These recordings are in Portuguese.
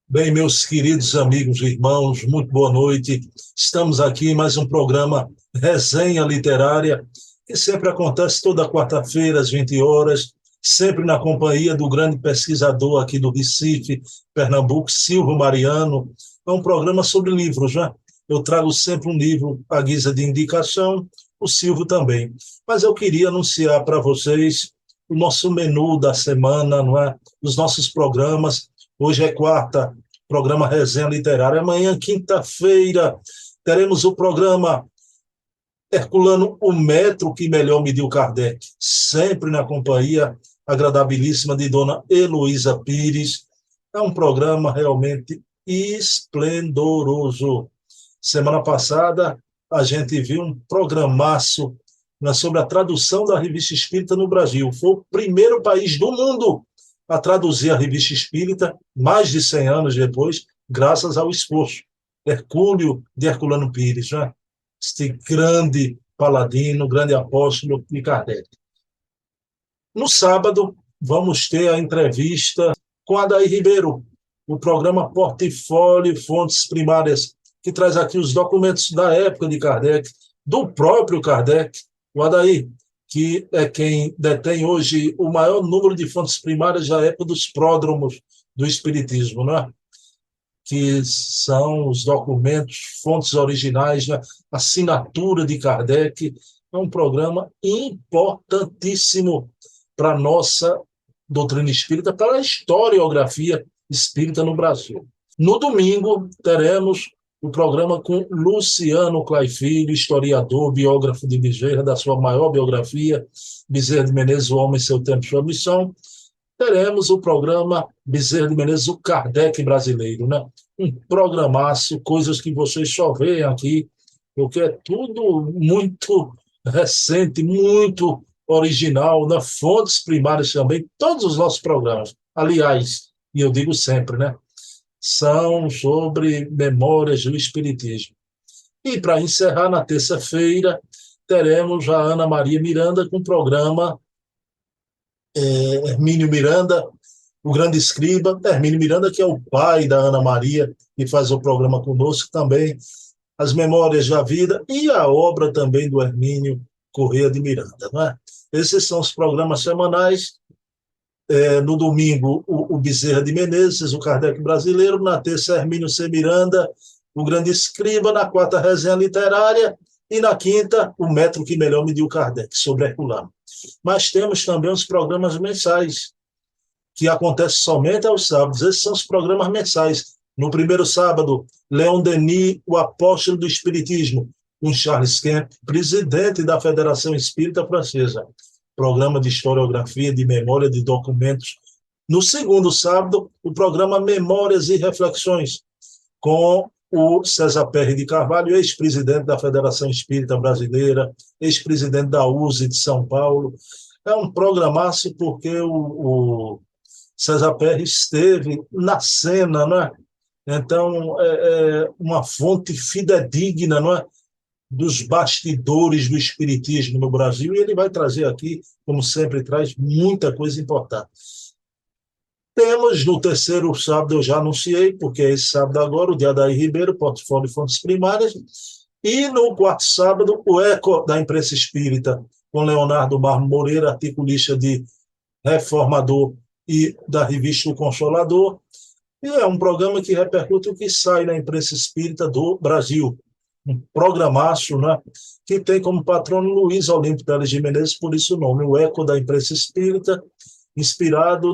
Bem, meus queridos amigos e irmãos, muito boa noite. Estamos aqui em mais um programa Resenha Literária, que sempre acontece toda quarta-feira, às 20 horas, sempre na companhia do grande pesquisador aqui do Recife, Pernambuco, Silvio Mariano. É um programa sobre livros, né? Eu trago sempre um livro à guisa de indicação, o Silvio também. Mas eu queria anunciar para vocês o nosso menu da semana, não é? Os nossos programas. Hoje é quarta, programa Resenha Literária. Amanhã, quinta-feira, teremos o programa Herculano, o metro que melhor mediu Kardec, sempre na companhia agradabilíssima de dona Heloísa Pires. É um programa realmente esplendoroso. Semana passada, a gente viu um programaço, né, sobre a tradução da Revista Espírita no Brasil. Foi o primeiro país do mundo a traduzir a Revista Espírita, mais de 100 anos depois, graças ao esforço hercúleo de Herculano Pires, né? Este grande paladino, grande apóstolo de Kardec. No sábado, vamos ter a entrevista com Adair Ribeiro, o programa Portfólio Fontes Primárias, que traz aqui os documentos da época de Kardec, do próprio Kardec. O Adair, que é quem detém hoje o maior número de fontes primárias da época dos pródromos do Espiritismo, não é? Que são os documentos, fontes originais, né? Assinatura de Kardec. É um programa importantíssimo para a nossa doutrina espírita, para a historiografia espírita no Brasil. No domingo, teremos o programa com Luciano Clay Filho, historiador, biógrafo de Bezerra, da sua maior biografia, Bezerra de Menezes, O Homem, Seu Tempo, Sua Missão. Teremos o programa Bezerra de Menezes, o Kardec brasileiro, né? Um programaço, coisas que vocês só veem aqui, porque é tudo muito recente, muito original, né? Fontes primárias também, todos os nossos programas. Aliás, e eu digo sempre, né? São sobre memórias do Espiritismo. E para encerrar, na terça-feira, teremos a Ana Maria Miranda com o programa Hermínio Miranda, o grande escriba, Hermínio Miranda, que é o pai da Ana Maria, que faz o programa conosco também, As Memórias da Vida e a obra também do Hermínio Corrêa de Miranda. Não é? Esses são os programas semanais. No domingo, o Bezerra de Menezes, o Kardec brasileiro. Na terça, Hermínio C. Miranda, o grande escriba. Na quarta, Resenha Literária. E na quinta, o metro que melhor mediu Kardec, sobre Herculano. Mas temos também os programas mensais, que acontecem somente aos sábados. Esses são os programas mensais. No primeiro sábado, Leon Denis, o apóstolo do Espiritismo, com Charles Kemp, presidente da Federação Espírita Francesa. Programa de historiografia, de memória, de documentos. No segundo sábado, o programa Memórias e Reflexões, com o César Perry de Carvalho, ex-presidente da Federação Espírita Brasileira, ex-presidente da USE de São Paulo. É um programaço porque o César Perry esteve na cena, não é? Então, é uma fonte fidedigna, não é? Dos bastidores do espiritismo no Brasil, e ele vai trazer aqui, como sempre traz, muita coisa importante. Temos no terceiro sábado, eu já anunciei, porque é esse sábado agora, o dia da Adair Ribeiro, Portfólio Fontes Primárias, e no quarto sábado, o Eco da Imprensa Espírita, com Leonardo Marmo Moreira, articulista de Reformador e da revista O Consolador, e é um programa que repercute o que sai na imprensa espírita do Brasil. Um programaço, né? Que tem como patrono Luiz Olímpio Teles de Menezes, por isso o nome, o Eco da Imprensa Espírita, inspirado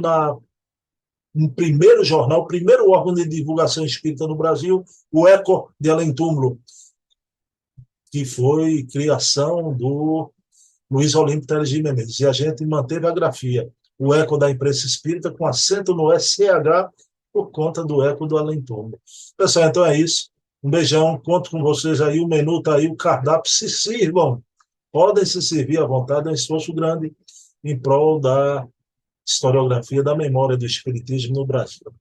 no primeiro jornal, o primeiro órgão de divulgação espírita no Brasil, o Eco de Além Túmulo, que foi criação do Luiz Olímpio Teles de Menezes. E a gente manteve a grafia, o Eco da Imprensa Espírita, com acento no SCH, por conta do Eco do Além Túmulo. Pessoal, então é isso. Um beijão, conto com vocês aí, o menu está aí, o cardápio, se sirvam. Podem se servir à vontade, é um esforço grande em prol da historiografia da memória do Espiritismo no Brasil.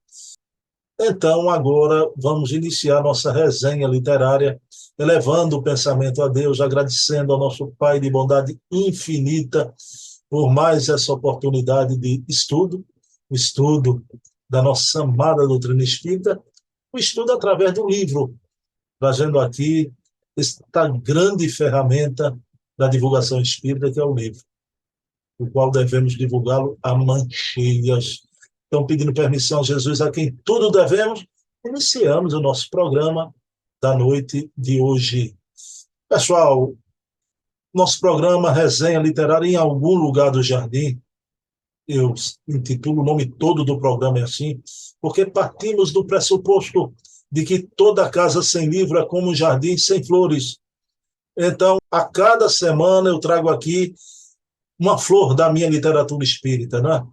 Então, agora, vamos iniciar nossa resenha literária, elevando o pensamento a Deus, agradecendo ao nosso Pai de bondade infinita por mais essa oportunidade de estudo, o estudo da nossa amada doutrina espírita, o estudo através do livro, trazendo aqui esta grande ferramenta da divulgação espírita, que é o livro, o qual devemos divulgá-lo a mancheias. Então, pedindo permissão a Jesus, a quem tudo devemos, iniciamos o nosso programa da noite de hoje. Pessoal, nosso programa Resenha Literária em Algum Lugar do Jardim, eu intitulo o nome todo do programa é assim, porque partimos do pressuposto de que toda casa sem livro é como um jardim sem flores. Então, a cada semana eu trago aqui uma flor da minha literatura espírita, né?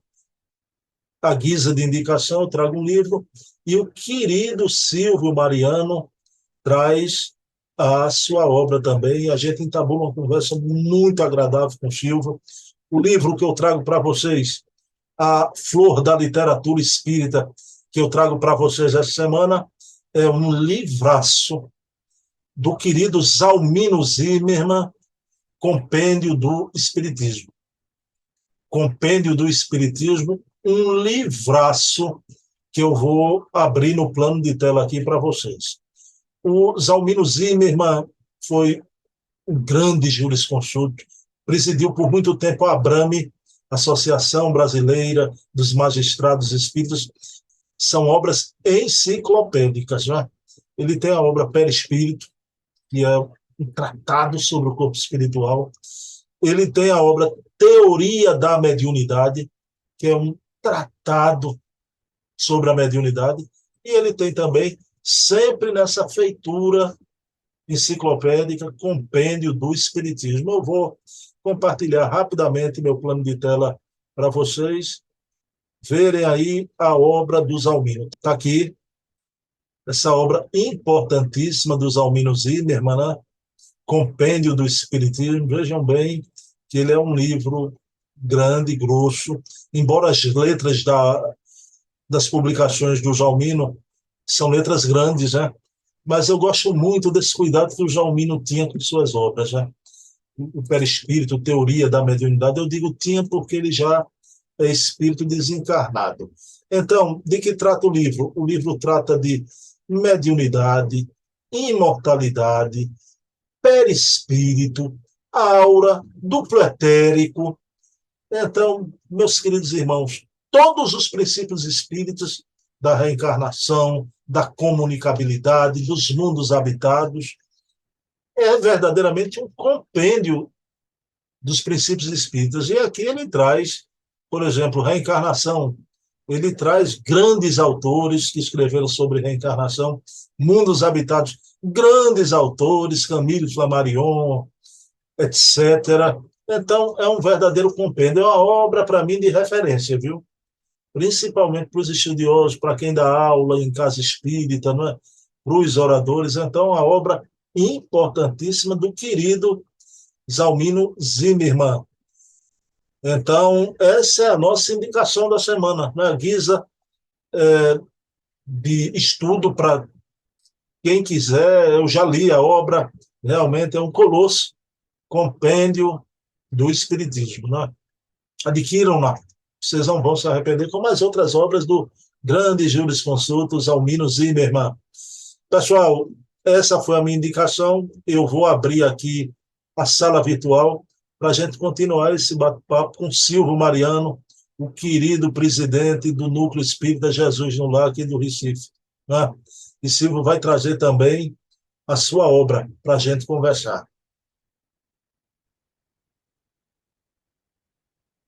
À guisa de indicação, eu trago um livro, e o querido Silvio Mariano traz a sua obra também, e a gente entabula uma conversa muito agradável com o Silvio. O livro que eu trago para vocês, a flor da literatura espírita, que eu trago para vocês essa semana, é um livraço do querido Zalmino Zimmermann, Compêndio do Espiritismo. Compêndio do Espiritismo, um livraço que eu vou abrir no plano de tela aqui para vocês. O Zalmino Zimmermann foi um grande jurisconsulto, presidiu por muito tempo a ABRAME, Associação Brasileira dos Magistrados Espíritas. São obras enciclopédicas, né? Ele tem a obra Perispírito, que é um tratado sobre o corpo espiritual. Ele tem a obra Teoria da Mediunidade, que é um tratado sobre a mediunidade. E ele tem também, sempre nessa feitura enciclopédica, Compêndio do Espiritismo. Eu vou compartilhar rapidamente meu plano de tela para vocês verem aí a obra do Zalmino. Está aqui essa obra importantíssima do Zalmino Zimmermann, né? Compêndio do Espiritismo. Vejam bem que ele é um livro grande, grosso, embora as letras das publicações do Zalmino são letras grandes, né? Mas eu gosto muito desse cuidado que o Zalmino tinha com suas obras, né? O perispírito, teoria da mediunidade, eu digo tinha porque ele já é espírito desencarnado. Então, de que trata o livro? O livro trata de mediunidade, imortalidade, perispírito, aura, duplo etérico. Então, meus queridos irmãos, todos os princípios espíritas da reencarnação, da comunicabilidade, dos mundos habitados, é verdadeiramente um compêndio dos princípios espíritas. E aqui ele traz, por exemplo, reencarnação. Ele traz grandes autores que escreveram sobre reencarnação, mundos habitados, grandes autores, Camille Flammarion, etc. Então, é um verdadeiro compêndio, é uma obra, para mim, de referência, viu? Principalmente para os estudiosos, para quem dá aula em casa espírita, não é? Para os oradores. Então, a obra importantíssima do querido Zalmino Zimmermann. Então, essa é a nossa indicação da semana, né? Guisa de estudo para quem quiser. Eu já li a obra, realmente é um colosso, compêndio do Espiritismo, né? Adquiram-na, vocês não vão se arrepender, como as outras obras do grande jurisconsulto Zalmino Zimmermann. Pessoal, essa foi a minha indicação. Eu vou abrir aqui a sala virtual para a gente continuar esse bate-papo com Silvio Mariano, o querido presidente do Núcleo Espírita Jesus no Lar aqui do Recife, né? E Silvio vai trazer também a sua obra para a gente conversar.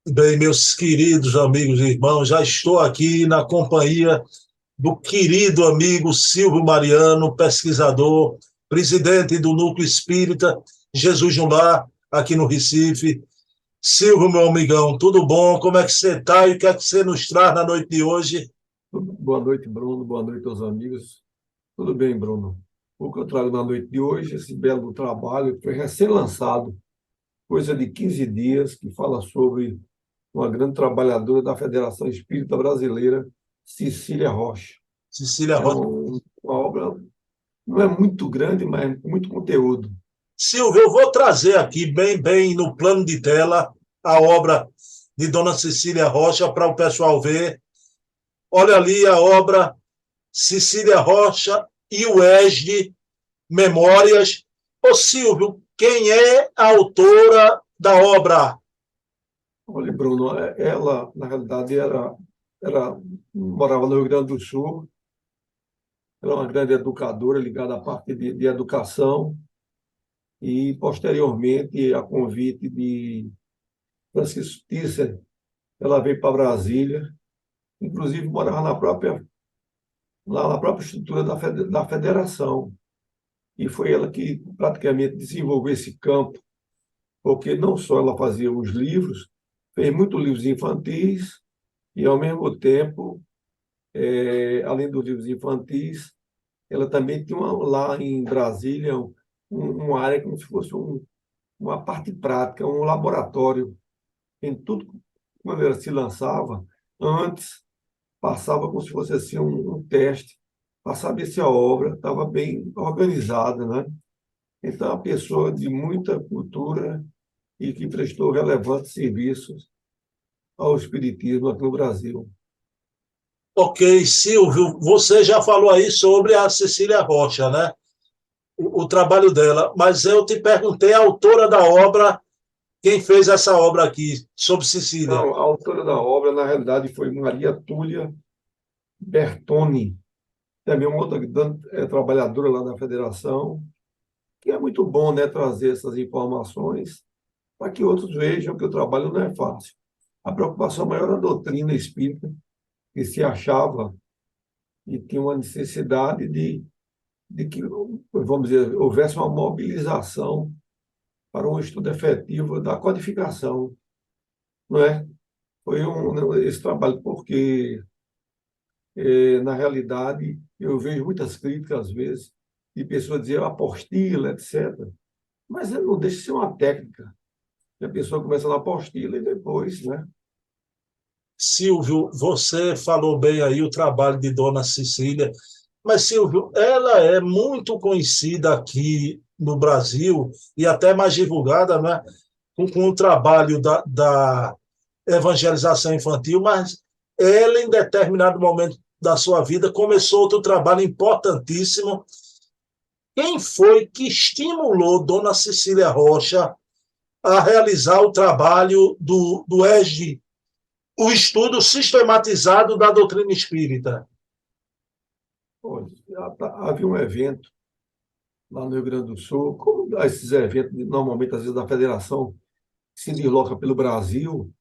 Bem, meus queridos amigos e irmãos, já estou aqui na companhia do querido amigo Silvio Mariano, pesquisador, presidente do Núcleo Espírita Jesus no Lar, aqui no Recife. Silvio, meu amigão, tudo bom? Como é que você está e o que é que você nos traz na noite de hoje? Boa noite, Bruno. Boa noite aos amigos. Tudo bem, Bruno? O que eu trago na noite de hoje, esse belo trabalho, foi recém-lançado, coisa de 15 dias, que fala sobre uma grande trabalhadora da Federação Espírita Brasileira, Cecília Rocha. Cecília É Rocha. uma obra, não é muito grande, mas com muito conteúdo. Silvio, eu vem trazer aqui, bem no plano de tela, a obra de Dona Cecília Rocha para o pessoal ver. Olha ali a obra Cecília Rocha e o ESD Memórias. Ô Silvio, quem é a autora da obra? Olha, Bruno, ela, na realidade, morava no Rio Grande do Sul, era uma grande educadora ligada à parte de educação, e, posteriormente, a convite de Francisco Tisser, ela veio para Brasília, inclusive morava lá na própria estrutura da federação, e foi ela que praticamente desenvolveu esse campo, porque não só ela fazia os livros, fez muitos livros infantis, e, ao mesmo tempo, além dos livros infantis, ela também tinha lá em Brasília uma área como se fosse uma parte prática, um laboratório. Em tudo, quando ela se lançava, antes passava como se fosse assim um teste para saber se a obra estava bem organizada, né? Então, é uma pessoa de muita cultura e que prestou relevantes serviços ao espiritismo aqui no Brasil. Ok, Silvio, você já falou aí sobre a Cecília Rocha, né? O trabalho dela, mas eu te perguntei a autora da obra, quem fez essa obra aqui, sobre Cecília. Não, a autora da obra, na realidade, foi Maria Túlia Bertoni, também uma outra trabalhadora lá da federação, que é muito bom, né, trazer essas informações para que outros vejam que o trabalho não é fácil. A preocupação maior era a doutrina espírita, que se achava e tinha uma necessidade de que, vamos dizer, houvesse uma mobilização para um estudo efetivo da codificação, não é? Foi esse trabalho, porque, na realidade, eu vejo muitas críticas, às vezes, de pessoas dizer apostila, etc. Mas não deixa de ser uma técnica. E a pessoa começa na apostila e depois, né? Silvio, você falou bem aí o trabalho de Dona Cecília, mas, Silvio, ela é muito conhecida aqui no Brasil e até mais divulgada, né, com o trabalho da evangelização infantil, mas ela, em determinado momento da sua vida, começou outro trabalho importantíssimo. Quem foi que estimulou Dona Cecília Rocha a realizar o trabalho do ESG, o estudo sistematizado da doutrina espírita? Pô, havia um evento lá no Rio Grande do Sul, como esses eventos, normalmente, às vezes, da federação, que se desloca pelo Brasil,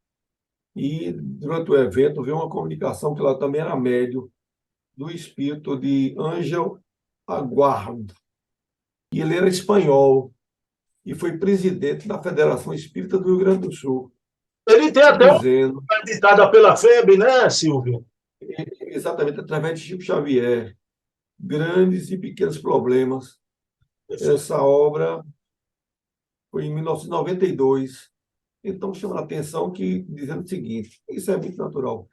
e durante o evento veio uma comunicação que ela também era médium do espírito de Ángel Aguardo. E ele era espanhol e foi presidente da Federação Espírita do Rio Grande do Sul, Ele tem até uma dizendo, editada pela FEB, né, Silvio? exatamente através de Chico Xavier, grandes e pequenos problemas. Essa obra foi em 1992. Então, chama a atenção que, dizendo o seguinte, isso é muito natural.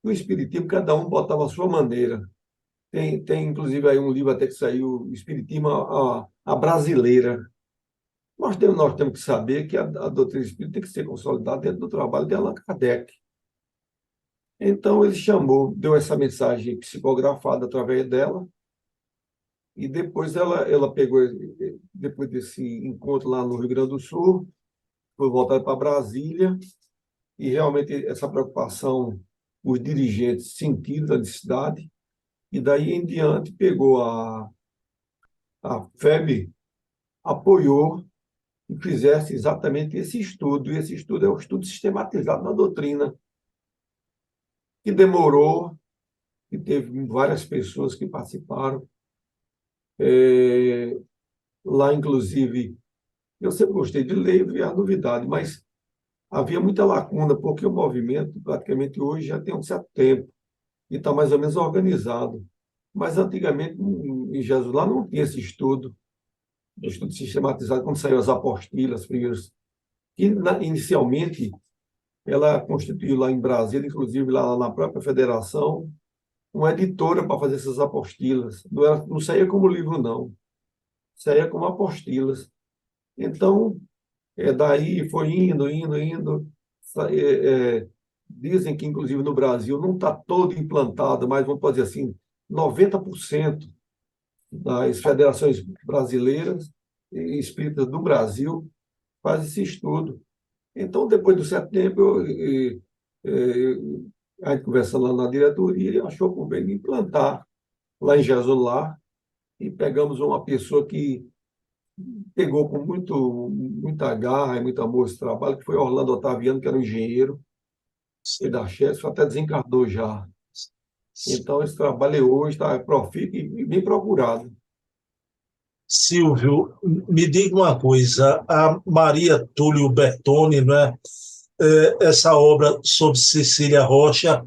No Espiritismo, cada um botava a sua maneira. Tem inclusive, aí um livro até que saiu, Espiritismo, a Brasileira. Nós temos que saber que a doutrina espírita tem que ser consolidada dentro do trabalho de Allan Kardec. Então, ele chamou, deu essa mensagem psicografada através dela, e depois ela pegou, depois desse encontro lá no Rio Grande do Sul, foi voltada para Brasília, e realmente essa preocupação, os dirigentes sentiram a necessidade, e daí em diante pegou a FEB, apoiou e fizesse exatamente esse estudo, e esse estudo é o estudo sistematizado na doutrina, que demorou, e teve várias pessoas que participaram. Lá, inclusive, eu sempre gostei de ler e ver a novidade, mas havia muita lacuna, porque o movimento, praticamente hoje, já tem um certo tempo e está mais ou menos organizado. Mas, antigamente, em Jesus, lá não tinha esse estudo sistematizado, quando saiu as apostilas, primeiros, que inicialmente ela constituiu lá em Brasília, inclusive lá na própria federação, uma editora para fazer essas apostilas. Não saía como livro, não. Saía como apostilas. Então, daí foi indo, indo, indo. Dizem que, inclusive, no Brasil não está todo implantado, mas vamos dizer assim, 90% das federações brasileiras e espíritas do Brasil faz esse estudo. Então, depois do setembro, a gente conversando lá na diretoria, ele achou por bem implantar lá em Jesus Lar, e pegamos uma pessoa que pegou com muita garra e muito amor esse trabalho, que foi Orlando Otaviano, que era um engenheiro, foi da Chess, até desencarnou já. Então, esse trabalho hoje está profícuo e bem procurado. Silvio, me diga uma coisa, a Maria Túlio Bertoni, né? Essa obra sobre Cecília Rocha,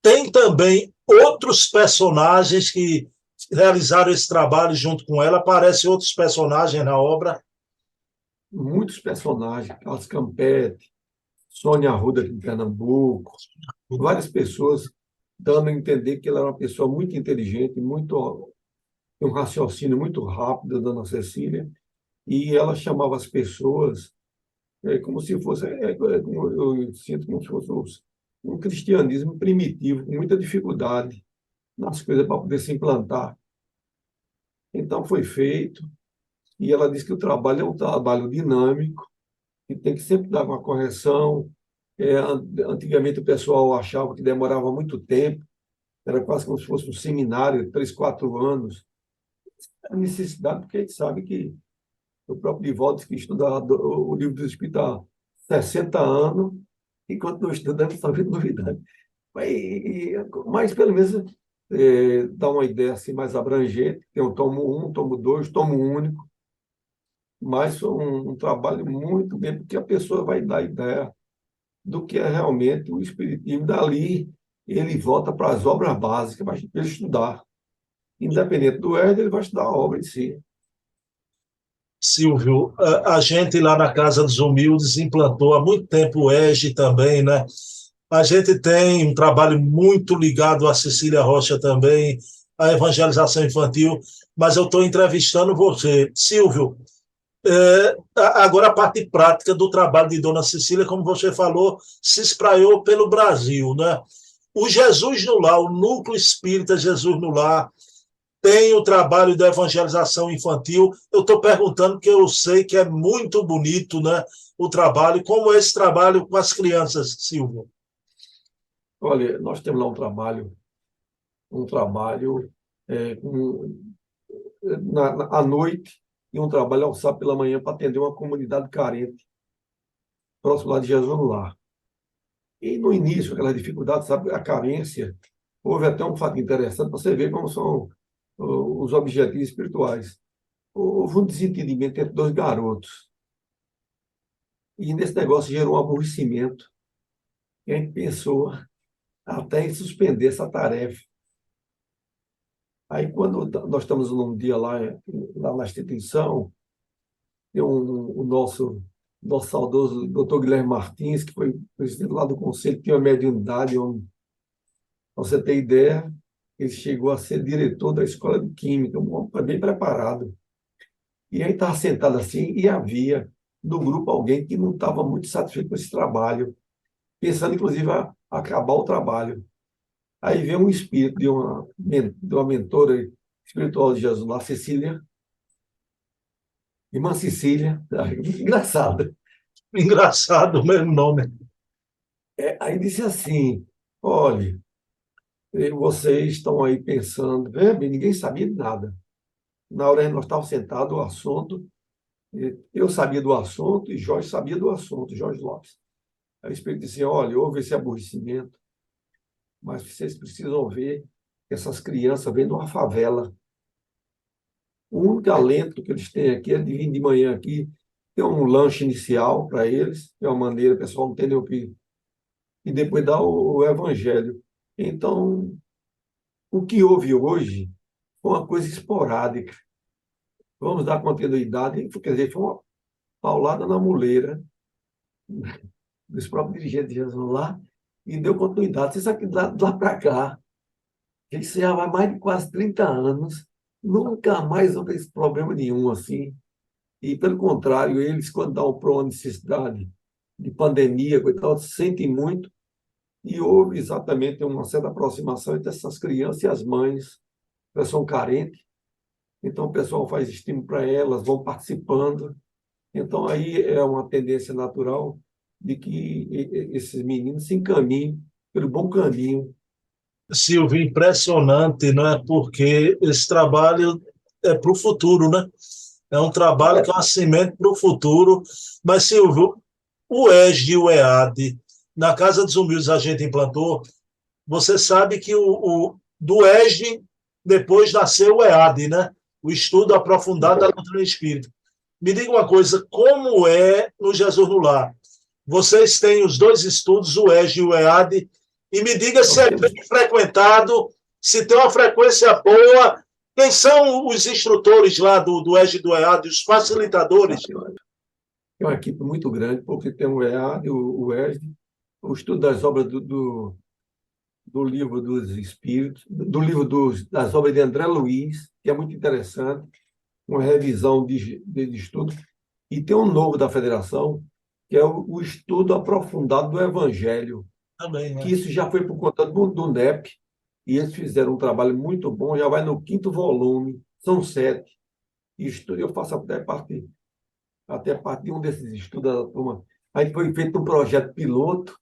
tem também outros personagens que realizaram esse trabalho junto com ela, aparecem outros personagens na obra. Muitos personagens, Carlos Campetti, Sônia Arruda aqui em Pernambuco, várias pessoas dando a entender que ela era uma pessoa muito inteligente, um raciocínio muito rápido, dona Cecília, e ela chamava as pessoas como se fosse, como eu sinto como se fosse um cristianismo primitivo, com muita dificuldade nas coisas para poder se implantar. Então foi feito, e ela disse que o trabalho é um trabalho dinâmico, que tem que sempre dar uma correção. Antigamente o pessoal achava que demorava muito tempo, era quase como se fosse um seminário, 3, 4 anos. A necessidade, porque a gente sabe que o próprio Divaldo que estuda o livro dos Espíritos há 60 anos e continua estudando, só vendo novidade. Mas pelo menos dá uma ideia assim, mais abrangente. Tem o tomo 1, tomo 2, tomo único, mas foi um trabalho muito bem, porque a pessoa vai dar ideia do que é realmente o Espiritismo. Dali, ele volta para as obras básicas, para ele estudar. Independente do Herder, ele vai estudar a obra em si. Silvio, a gente lá na Casa dos Humildes implantou há muito tempo o EGE também, né? A gente tem um trabalho muito ligado à Cecília Rocha também, à evangelização infantil, mas eu estou entrevistando você. Silvio, agora a parte prática do trabalho de Dona Cecília, como você falou, se espraiou pelo Brasil, né? O Jesus no Lar, o Núcleo Espírita Jesus no Lar, tem o trabalho da evangelização infantil. Eu estou perguntando porque eu sei que é muito bonito, né, o trabalho. Como é esse trabalho com as crianças, Silvio? Olha, nós temos lá um trabalho à noite e um trabalho ao sábado pela manhã para atender uma comunidade carente, próximo lá de Jesus no Lar. E no início, aquela dificuldade, sabe, a carência, houve até um fato interessante para você ver como são os objetivos espirituais. Houve um desentendimento entre dois garotos. E nesse negócio gerou um aborrecimento. E a gente pensou até em suspender essa tarefa. Aí, quando nós estamos num dia lá na instituição, tem o nosso saudoso doutor Guilherme Martins, que foi presidente lá do conselho, que tinha uma mediunidade, para você ter ideia, ele chegou a ser diretor da escola de Química, um homem bem preparado. E aí estava sentado assim, e havia no grupo alguém que não estava muito satisfeito com esse trabalho, pensando, inclusive, a acabar o trabalho. Aí veio um espírito de uma mentora espiritual de Jesus lá, Cecília, irmã Cecília, engraçado. Engraçado o mesmo nome. Aí disse assim: olha, vocês estão aí pensando, bem, ninguém sabia de nada. Na hora que nós estávamos sentados, o assunto, eu sabia do assunto e Jorge sabia do assunto, Jorge Lopes. Aí o Espírito disse: olha, houve esse aborrecimento, mas vocês precisam ver que essas crianças vêm de uma favela. O único alento que eles têm aqui é de vir de manhã aqui, ter um lanche inicial para eles, de uma maneira, o pessoal não entendeu o que, e depois dar o evangelho. Então, o que houve hoje foi uma coisa esporádica. Vamos dar continuidade, quer dizer, foi uma paulada na muleira dos próprios dirigentes de Jesus lá, e deu continuidade. Você sabe que de lá para cá, isso já vai mais de quase 30 anos, nunca mais houve esse problema nenhum assim. E, pelo contrário, eles, quando dão para uma necessidade de pandemia, coitado, sentem muito, e houve exatamente uma certa aproximação entre essas crianças e as mães. Elas são carentes, então o pessoal faz estímulo para elas, vão participando. Então, aí é uma tendência natural de que esses meninos se encaminhem pelo bom caminho. Silvio, impressionante, não é? Porque esse trabalho é para o futuro, né? É um trabalho que é uma semente para o futuro. Mas, Silvio, o ESG e o EAD, na Casa dos Humildes a gente implantou, você sabe que do ESG depois nasceu o EAD, né? O estudo aprofundado da doutrina espírita. Me diga uma coisa, como é no Jesus no Lar? Vocês têm os dois estudos, o ESG e o EAD, e me diga se Nós é temos bem frequentado, se tem uma frequência boa. Quem são os instrutores lá do ESG e do EAD, os facilitadores? uma equipe muito grande, porque tem o EAD, o ESD, o estudo das obras do livro dos Espíritos, do livro das obras de André Luiz, que é muito interessante, uma revisão de estudo. E tem um novo da Federação, que é o estudo aprofundado do Evangelho, Também, que né? isso já foi por conta do NEP, e eles fizeram um trabalho muito bom, já vai no quinto volume, são 7. Eu faço até parte de um desses estudos da turma. Aí foi feito um projeto piloto,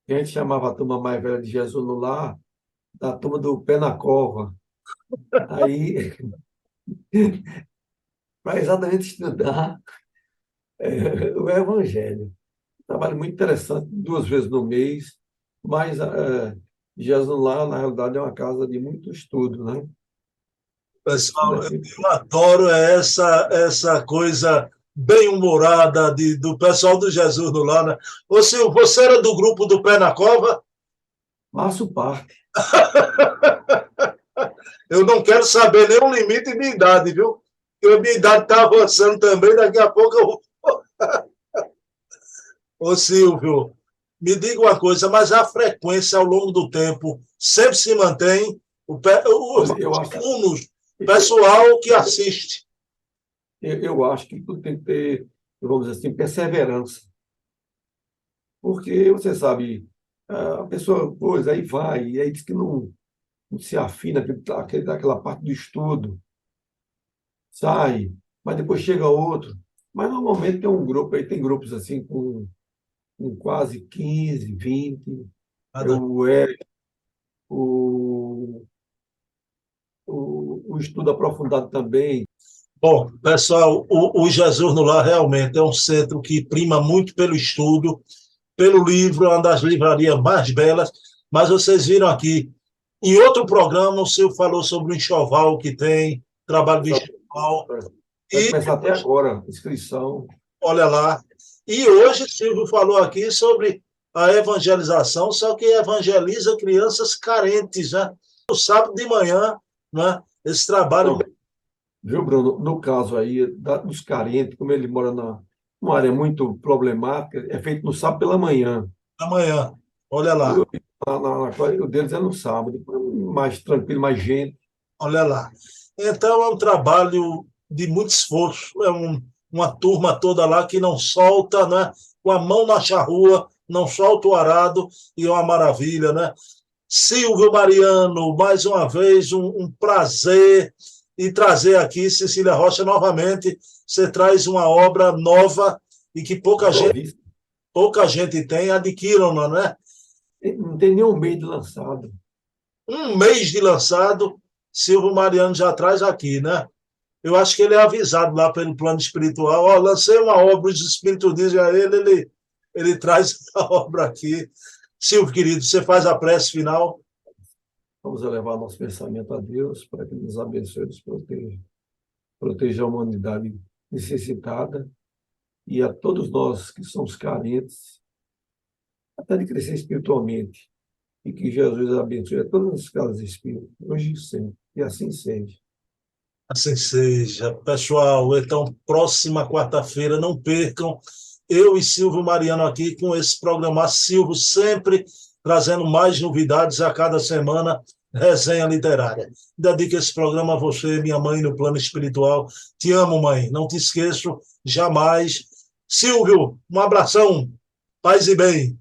que a gente chamava a turma mais velha de Jesus no Lar, da turma do Pé na Cova. Aí, para exatamente estudar o Evangelho. Trabalho muito interessante, 2 vezes no mês, mas Jesus no Lar, na realidade, é uma casa de muito estudo, né? Estudo Pessoal, é sempre. eu adoro essa coisa bem-humorada do pessoal do Jesus no Lar, né? Ô, Silvio, você era do grupo do Pé na Cova? Faço parte. Eu não quero saber nenhum limite de idade, viu? Porque a minha idade está avançando também, daqui a pouco eu. Ô, Silvio, me diga uma coisa, mas a frequência ao longo do tempo sempre se mantém? Os Olha, eu acho, alunos, pessoal que assiste. eu acho que tudo tem que ter, vamos dizer assim, perseverança. Porque você sabe, a pessoa, pois, aí vai, e aí diz que não se afina daquela parte do estudo, sai, mas depois chega outro. Mas normalmente tem um grupo, aí tem grupos assim com quase 15, 20. Eu, o, o estudo aprofundado também. Bom, pessoal, o Jesus no Lar realmente é um centro que prima muito pelo estudo, pelo livro, é uma das livrarias mais belas, mas vocês viram aqui, em outro programa, o senhor falou sobre o enxoval que tem, trabalho de enxoval, Vai e começar até agora, inscrição. olha lá. E hoje, Silvio falou aqui sobre a evangelização, só que evangeliza crianças carentes, né? No sábado de manhã, né? Esse trabalho Não, viu, Bruno? No caso aí dos carentes, como ele mora numa área muito problemática, é feito no sábado pela manhã. da manhã, olha lá. Eu, o deles é no sábado, depois mais tranquilo, mais gente. Olha lá. Então, é um trabalho de muito esforço, uma turma toda lá que não solta, né? Com a mão na charrua, não solta o arado, e é uma maravilha, né? Silvio Mariano, mais uma vez, um prazer e trazer aqui Cecília Rocha novamente. Você traz uma obra nova e que Novíssimo. pouca gente tem, adquiram, né? Não tem nem um mês de lançado. Um mês de lançado, Silvio Mariano já traz aqui, né? Eu acho que ele é avisado lá pelo plano espiritual. Ó, lancei uma obra, os espíritos dizem a ele traz a obra aqui. Silvio, querido, você faz a prece final. Vamos elevar nosso pensamento a Deus para que nos abençoe e nos proteja. Proteja a humanidade necessitada e a todos nós que somos carentes, até de crescer espiritualmente. E que Jesus abençoe a todas as casas espíritas, hoje e sempre. E assim seja. Assim seja. Pessoal, então, próxima quarta-feira, não percam. Eu e Silvio Mariano aqui com esse programa. Silvio sempre trazendo mais novidades a cada semana. Resenha literária. Dedico esse programa a você, minha mãe, no plano espiritual. Te amo, mãe. Não te esqueço jamais. Silvio, um abração. Paz e bem.